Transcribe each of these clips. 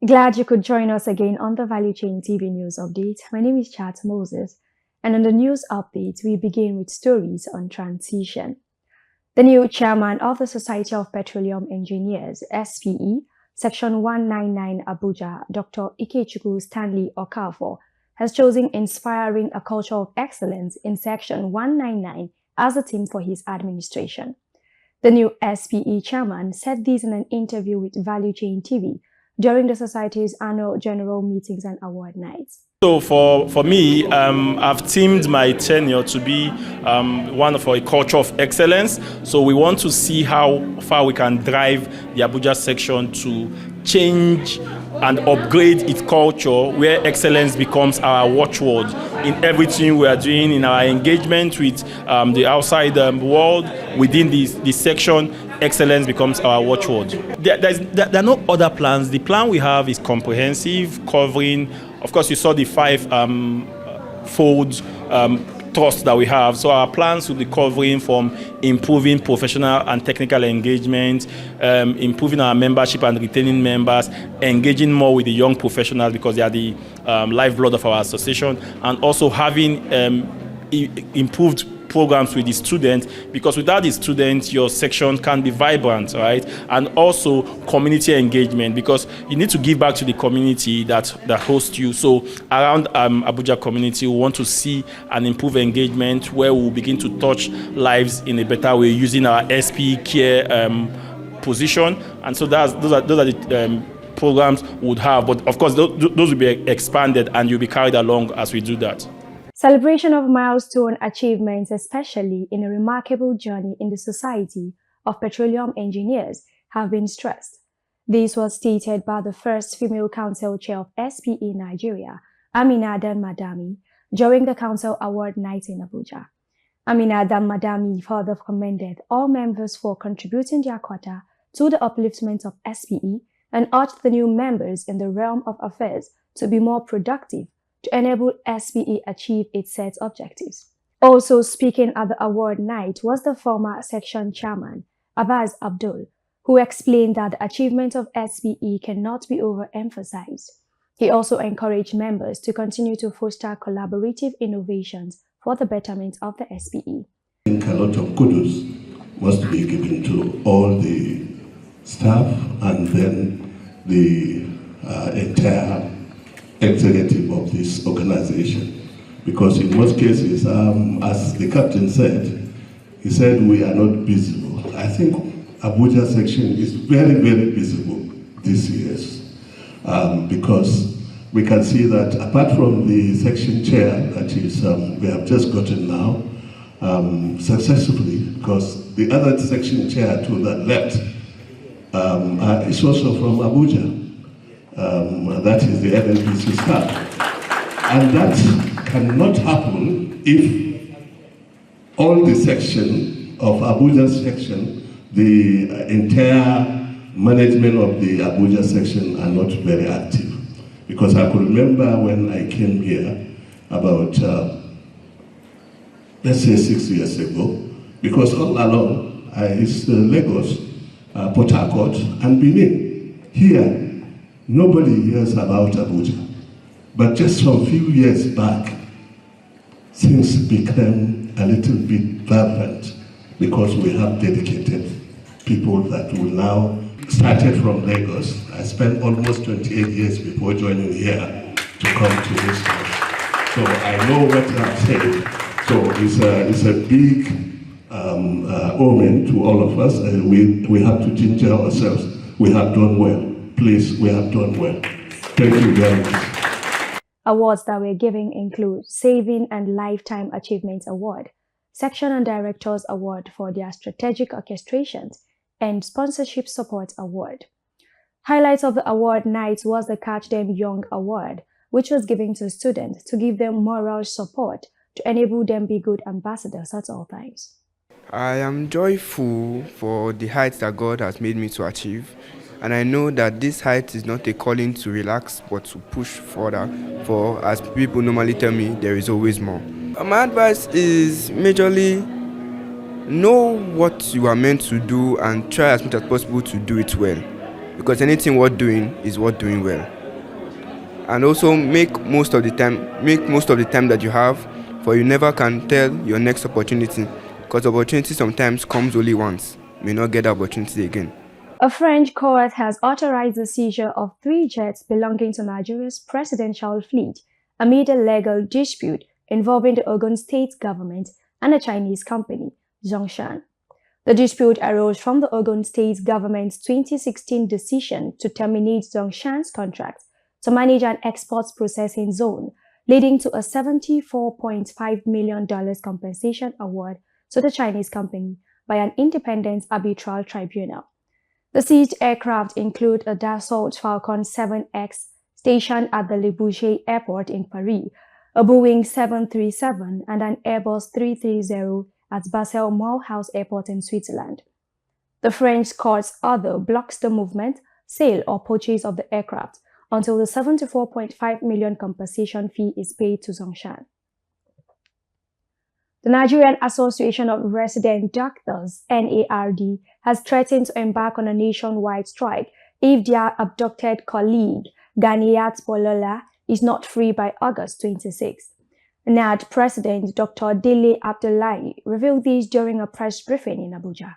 Glad you could join us again on the Value Chain TV News Update. My name is Chat Moses, and in the news update, we begin with stories on transition. The new chairman of the Society of Petroleum Engineers, SPE, Section 199 Abuja, Dr. Ikechukwu Stanley Okafor, has chosen inspiring a culture of excellence in Section 199 as the theme for his administration. The new SPE chairman said this in an interview with Value Chain TV during the Society's annual general meetings and award nights. So for me, I've themed my tenure to be one for a culture of excellence. So we want to see how far we can drive the Abuja section to change and upgrade its culture, where excellence becomes our watchword in everything we are doing, in our engagement with the outside world. Within this section, excellence becomes our watchword. There are no other plans. The plan we have is comprehensive, covering, of course, you saw the 5-fold thrust that we have. So our plans will be covering from improving professional and technical engagement, improving our membership and retaining members, engaging more with the young professionals because they are the lifeblood of our association, and also having improved programs with the students, because without the students your section can be vibrant, right? And also community engagement, because you need to give back to the community that hosts you. So around Abuja community, we want to see an improved engagement where we'll begin to touch lives in a better way using our SP care position. And so those are the programs we would have, but of course those will be expanded and you'll be carried along as we do that. Celebration of milestone achievements, especially in a remarkable journey in the Society of Petroleum Engineers, have been stressed. This was stated by the first female council chair of SPE Nigeria, Amina Dan Madami, during the council award night in Abuja. Amina Dan Madami further commended all members for contributing their quota to the upliftment of SPE and urged the new members in the realm of affairs to be more productive to enable SPE achieve its set objectives. Also speaking at the award night was the former section chairman, Abbas Abdul, who explained that the achievement of SPE cannot be overemphasized. He also encouraged members to continue to foster collaborative innovations for the betterment of the SPE. I think a lot of kudos must be given to all the staff and then the entire executive of this organization, because in most cases, as the captain said, he said we are not visible. I think Abuja section is very, very visible this year, because we can see that apart from the section chair that is we have just gotten now successfully, because the other section chair to the left is also from Abuja. That is the NNPC staff. And that cannot happen if all the section of Abuja section, the entire management of the Abuja section are not very active. Because I could remember when I came here about, let's say 6 years ago, because all along it's Lagos, Port Harcourt, and Benin. Here, nobody hears about Abuja. But just some few years back, things became a little bit vibrant because we have dedicated people that will now, started from Lagos. I spent almost 28 years before joining here to come to this house. So I know what I'm saying. So it's a big omen to all of us. We have to ginger ourselves. We have done well. Please, we have done well. Thank you very much. Awards that we're giving include Saving and Lifetime Achievement Award, Section and Directors Award for their strategic orchestrations, and Sponsorship Support Award. Highlights of the award night was the Catch Them Young Award, which was given to students to give them moral support to enable them be good ambassadors at all times. I am joyful for the heights that God has made me to achieve. And I know that this height is not a calling to relax, but to push further. For, as people normally tell me, there is always more. My advice is majorly know what you are meant to do and try as much as possible to do it well. because anything worth doing is worth doing well. And also make most of the time that you have, for you never can tell your next opportunity, because opportunity sometimes comes only once. You may not get the opportunity again. A French court has authorized the seizure of 3 jets belonging to Nigeria's presidential fleet amid a legal dispute involving the Ogun State government and a Chinese company, Zhongshan. The dispute arose from the Ogun State government's 2016 decision to terminate Zhongshan's contract to manage an exports processing zone, leading to a $74.5 million compensation award to the Chinese company by an independent arbitral tribunal. The seized aircraft include a Dassault Falcon 7X stationed at the Le Bourget Airport in Paris, a Boeing 737 and an Airbus 330 at Basel Mulhouse Airport in Switzerland. The French court's order blocks the movement, sale or purchase of the aircraft until the $74.5 million compensation fee is paid to Zhongshan. The Nigerian Association of Resident Doctors, NARD, has threatened to embark on a nationwide strike if their abducted colleague, Ganiyat Polola, is not free by August 26. NARD President Dr. Dele Abdullahi revealed this during a press briefing in Abuja.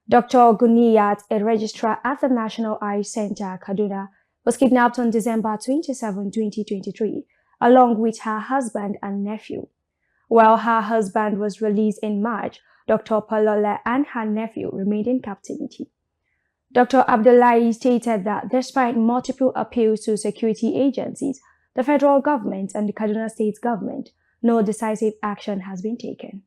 Dr. Ganiyat, a registrar at the National Eye Center, Kaduna, was kidnapped on December 27, 2023, along with her husband and nephew. While her husband was released in March, Dr. Polola and her nephew remained in captivity. Dr. Abdullahi stated that despite multiple appeals to security agencies, the federal government and the Kaduna State government, no decisive action has been taken.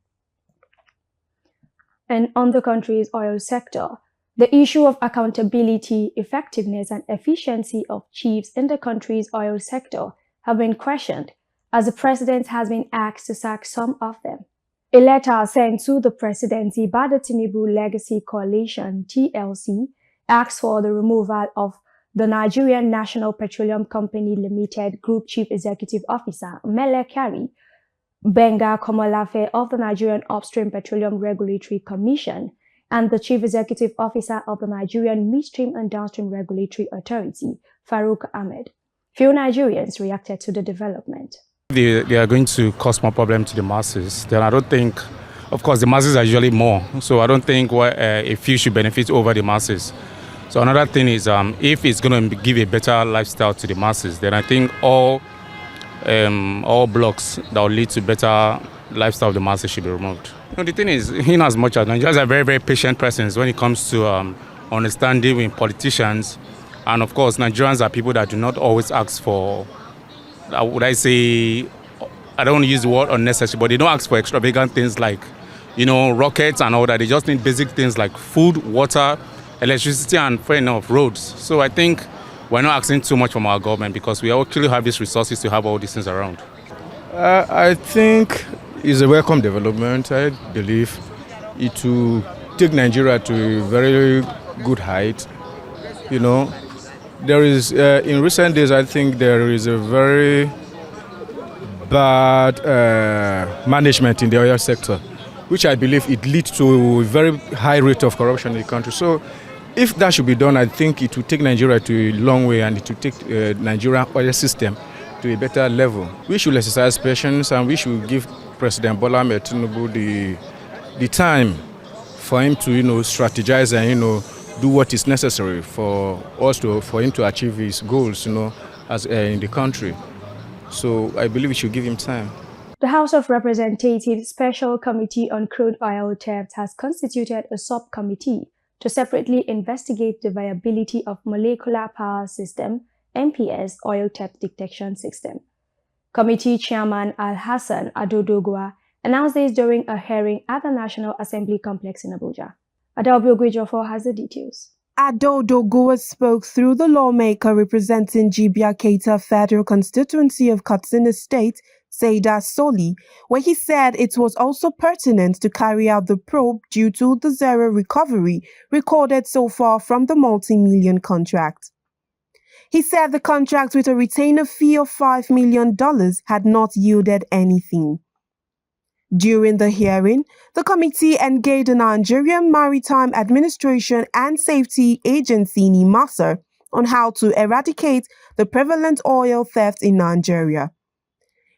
And on the country's oil sector, the issue of accountability, effectiveness, and efficiency of chiefs in the country's oil sector have been questioned, as the president has been asked to sack some of them. A letter sent to the presidency by the Tinubu Legacy Coalition, TLC, asks for the removal of the Nigerian National Petroleum Company Limited Group Chief Executive Officer, Mele Kyari, Benga Komolafe of the Nigerian Upstream Petroleum Regulatory Commission, and the Chief Executive Officer of the Nigerian Midstream and Downstream Regulatory Authority, Farouk Ahmed. Few Nigerians reacted to the development. They are going to cause more problem to the masses. Then I don't think, of course, the masses are usually more. So I don't think a few should benefit over the masses. So another thing is, if it's going to give a better lifestyle to the masses, then I think all blocks that will lead to better lifestyle of the masses should be removed. The thing is, in as much as Nigerians are very, very patient persons when it comes to understanding with politicians, and of course, Nigerians are people that do not always ask for, would I say, I don't want to use the word unnecessary, but they don't ask for extravagant things like, rockets and all that. They just need basic things like food, water, electricity, and fair enough roads. So I think we're not asking too much from our government because we actually have these resources to have all these things around. I think it's a welcome development. I believe it will take Nigeria to a very good height. There is, in recent days, I think there is a very bad management in the oil sector, which I believe it leads to a very high rate of corruption in the country. So if that should be done, I think it will take Nigeria to a long way, and it will take Nigerian oil system to a better level. We should exercise patience, and we should give President Bola Ahmed Tinubu the time for him to strategize and do what is necessary for him to achieve his goals as in the country. So I believe we should give him time. The House of Representatives Special Committee on Crude Oil Theft has constituted a subcommittee to separately investigate the viability of Molecular Power System (MPS) oil theft detection system. Committee Chairman Al-Hassan Adodogwa announced this during a hearing at the National Assembly Complex in Abuja. Adalbio Gwejofor has the details. Adodogwa spoke through the lawmaker representing Jibia Keita Federal Constituency of Katsina State, Saida Soli, where he said it was also pertinent to carry out the probe due to the zero recovery recorded so far from the multi-million contract. He said the contract with a retainer fee of $5 million had not yielded anything. During the hearing, the committee engaged the Nigerian Maritime Administration and Safety Agency (NIMASA) on how to eradicate the prevalent oil theft in Nigeria.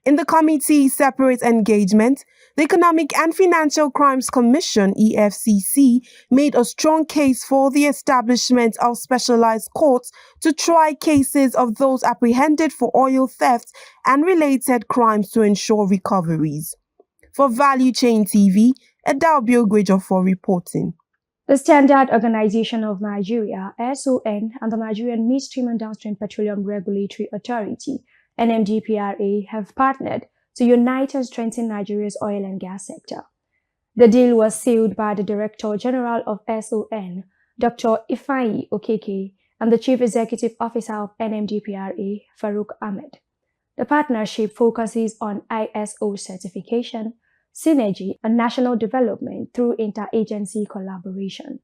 In the committee's separate engagement, the Economic and Financial Crimes Commission (EFCC) made a strong case for the establishment of specialized courts to try cases of those apprehended for oil theft and related crimes to ensure recoveries. For Value Chain TV, Edalbio Gwejo reporting. The Standard Organization of Nigeria (SON) and the Nigerian Midstream and Downstream Petroleum Regulatory Authority (NMDPRA) have partnered to unite and strengthen Nigeria's oil and gas sector. The deal was sealed by the Director General of SON, Dr. Ifeanyi Okeke, and the Chief Executive Officer of NMDPRA, Farouk Ahmed. The partnership focuses on ISO certification, synergy, and national development through interagency collaboration.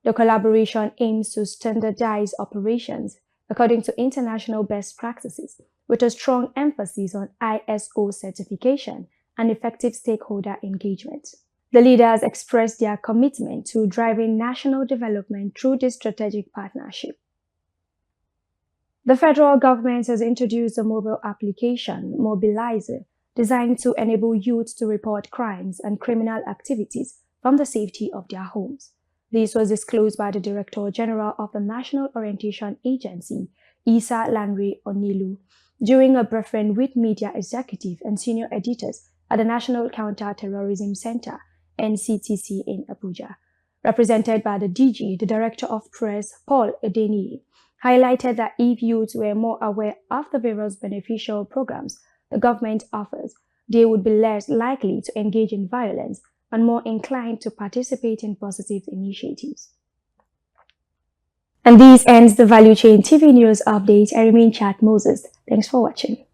The collaboration aims to standardize operations according to international best practices, with a strong emphasis on ISO certification and effective stakeholder engagement. The leaders expressed their commitment to driving national development through this strategic partnership. The federal government has introduced a mobile application, Mobilizer, designed to enable youth to report crimes and criminal activities from the safety of their homes. This was disclosed by the Director General of the National Orientation Agency, Isa Lanre Onilu, during a briefing with media executives and senior editors at the National Counter-Terrorism Center, NCTC, in Abuja. Represented by the DG, the Director of Press, Paul Edeniyi, highlighted that if youths were more aware of the various beneficial programs the government offers, they would be less likely to engage in violence and more inclined to participate in positive initiatives. And this ends the Value Chain TV News Update. I remain Chad Moses. Thanks for watching.